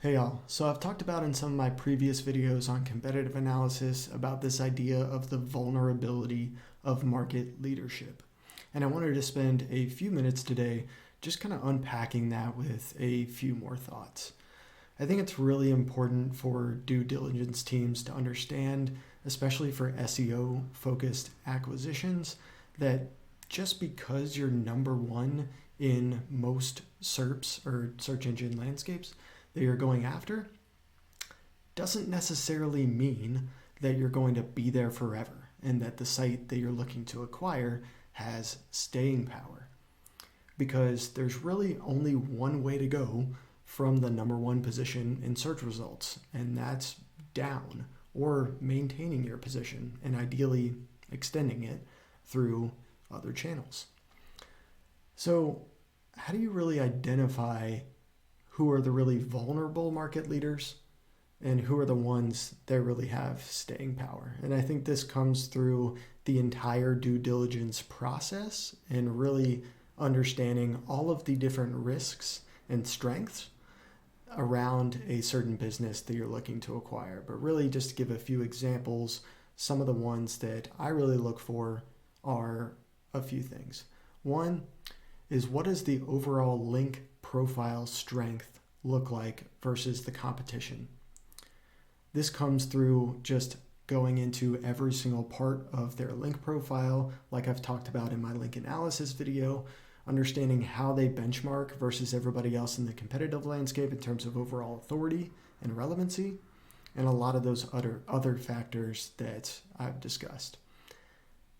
Hey y'all, so I've talked about in some of my previous videos on competitive analysis about this idea of the vulnerability of market leadership. And I wanted to spend a few minutes today just kind of unpacking that with a few more thoughts. I think it's really important for due diligence teams to understand, especially for SEO focused acquisitions, that just because you're number one in most SERPs or search engine landscapes that you're going after doesn't necessarily mean that you're going to be there forever and that the site that you're looking to acquire has staying power. Because there's really only one way to go from the number one position in search results, and that's down or maintaining your position and ideally extending it through other channels. So, how do you really identify who are the really vulnerable market leaders and who are the ones that really have staying power? And I think this comes through the entire due diligence process and really understanding all of the different risks and strengths around a certain business that you're looking to acquire. But really, just to give a few examples, some of the ones that I really look for are a few things. One is, what does the overall link profile strength look like versus the competition? This comes through just going into every single part of their link profile, like I've talked about in my link analysis video, understanding how they benchmark versus everybody else in the competitive landscape in terms of overall authority and relevancy, and a lot of those other factors that I've discussed.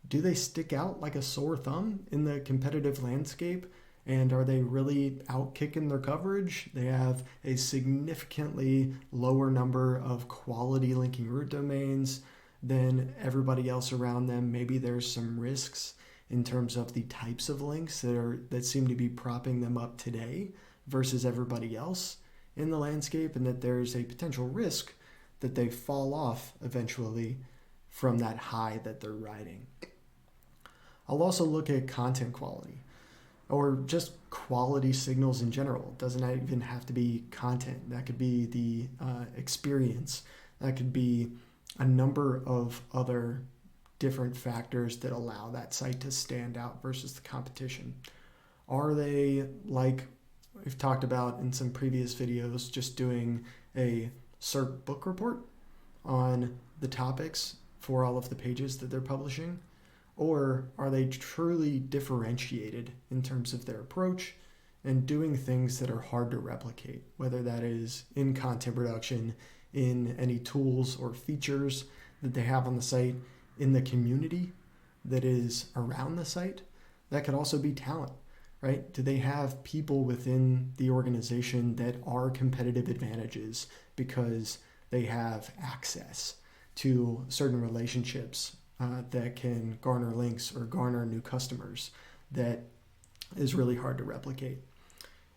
Do they stick out like a sore thumb in the competitive landscape? And are they really out kicking their coverage? They have a significantly lower number of quality linking root domains than everybody else around them. Maybe there's some risks in terms of the types of links that seem to be propping them up today versus everybody else in the landscape, and that there's a potential risk that they fall off eventually from that high that they're riding. I'll also look at content quality, or just quality signals in general. It doesn't even have to be content. That could be the experience. That could be a number of other different factors that allow that site to stand out versus the competition. Are they, like we've talked about in some previous videos, just doing a SERP book report on the topics for all of the pages that they're publishing? Or are they truly differentiated in terms of their approach and doing things that are hard to replicate, whether that is in content production, in any tools or features that they have on the site, in the community that is around the site? That could also be talent, right? Do they have people within the organization that are competitive advantages because they have access to certain relationships that can garner links or garner new customers that is really hard to replicate?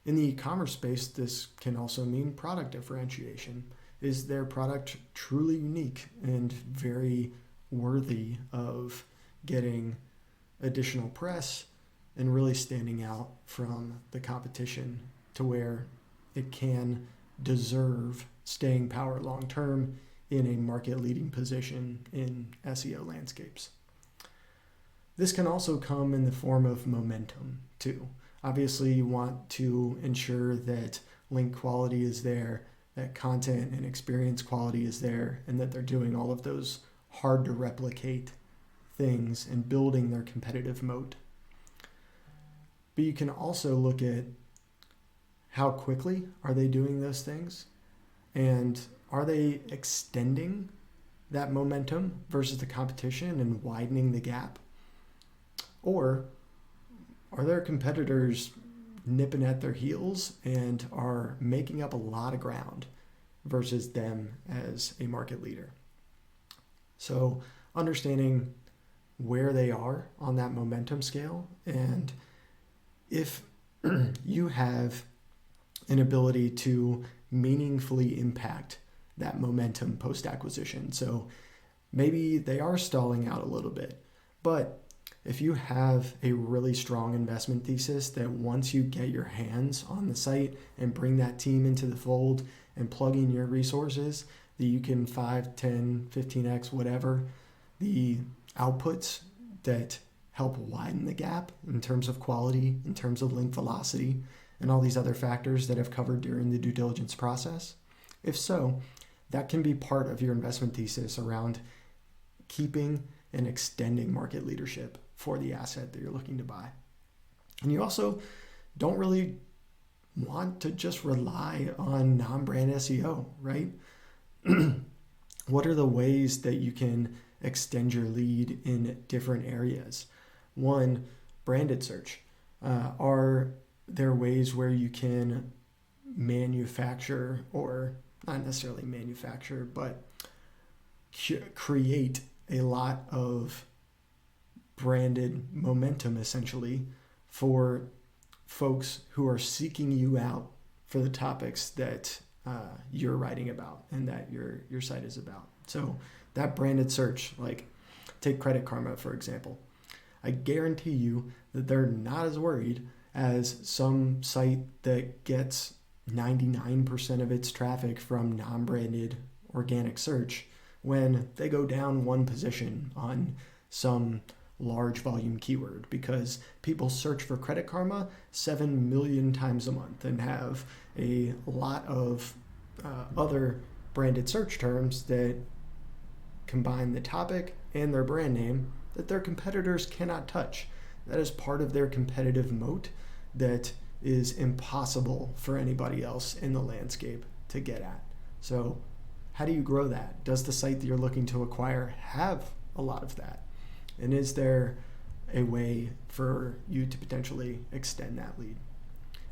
In the e-commerce space, this can also mean product differentiation. Is their product truly unique and very worthy of getting additional press and really standing out from the competition to where it can deserve staying power long term in a market leading position in SEO landscapes? This can also come in the form of momentum too. Obviously, you want to ensure that link quality is there, that content and experience quality is there, and that they're doing all of those hard to replicate things and building their competitive moat. But you can also look at how quickly are they doing those things, and are they extending that momentum versus the competition and widening the gap? Or are their competitors nipping at their heels and are making up a lot of ground versus them as a market leader? So understanding where they are on that momentum scale, and if you have an ability to meaningfully impact that momentum post-acquisition. So maybe they are stalling out a little bit, but if you have a really strong investment thesis that once you get your hands on the site and bring that team into the fold and plug in your resources, that you can 5, 10, 15x, whatever, the outputs that help widen the gap in terms of quality, in terms of link velocity, and all these other factors that I've covered during the due diligence process? If so, that can be part of your investment thesis around keeping and extending market leadership for the asset that you're looking to buy. And you also don't really want to just rely on non-brand SEO, right? What are the ways that you can extend your lead in different areas? One, branded search. Are there ways where you can manufacture, or not necessarily manufacture, but create a lot of branded momentum essentially for folks who are seeking you out for the topics that you're writing about and that your site is about? So that branded search, like take Credit Karma, for example. I guarantee you that they're not as worried as some site that gets 99% of its traffic from non-branded organic search when they go down one position on some large volume keyword, because people search for Credit Karma 7 million times a month and have a lot of other branded search terms that combine the topic and their brand name that their competitors cannot touch. That is part of their competitive moat that is impossible for anybody else in the landscape to get at. So how do you grow that? Does the site that you're looking to acquire have a lot of that? And is there a way for you to potentially extend that lead?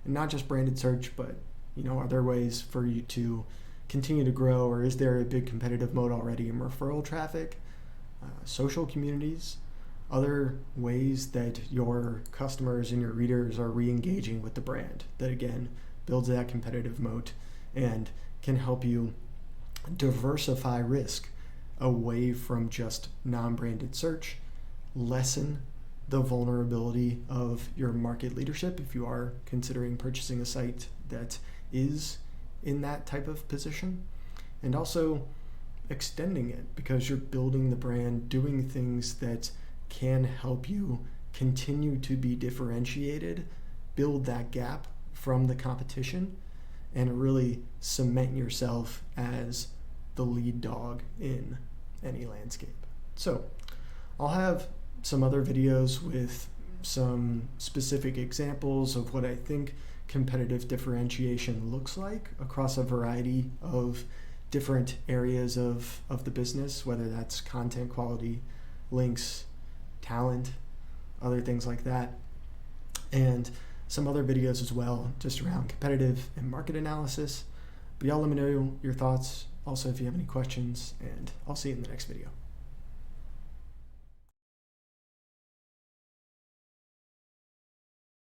And not just branded search, but are there ways for you to continue to grow, or is there a big competitive moat already in referral traffic, social communities, other ways that your customers and your readers are re-engaging with the brand that again builds that competitive moat and can help you diversify risk away from just non-branded search, lessen the vulnerability of your market leadership if you are considering purchasing a site that is in that type of position, and also extending it because you're building the brand, doing things that can help you continue to be differentiated, build that gap from the competition, and really cement yourself as the lead dog in any landscape. So I'll have some other videos with some specific examples of what I think competitive differentiation looks like across a variety of different areas of the business, whether that's content quality, links, talent, other things like that, and some other videos as well just around competitive and market analysis. But y'all let me know your thoughts also if you have any questions, and I'll see you in the next video.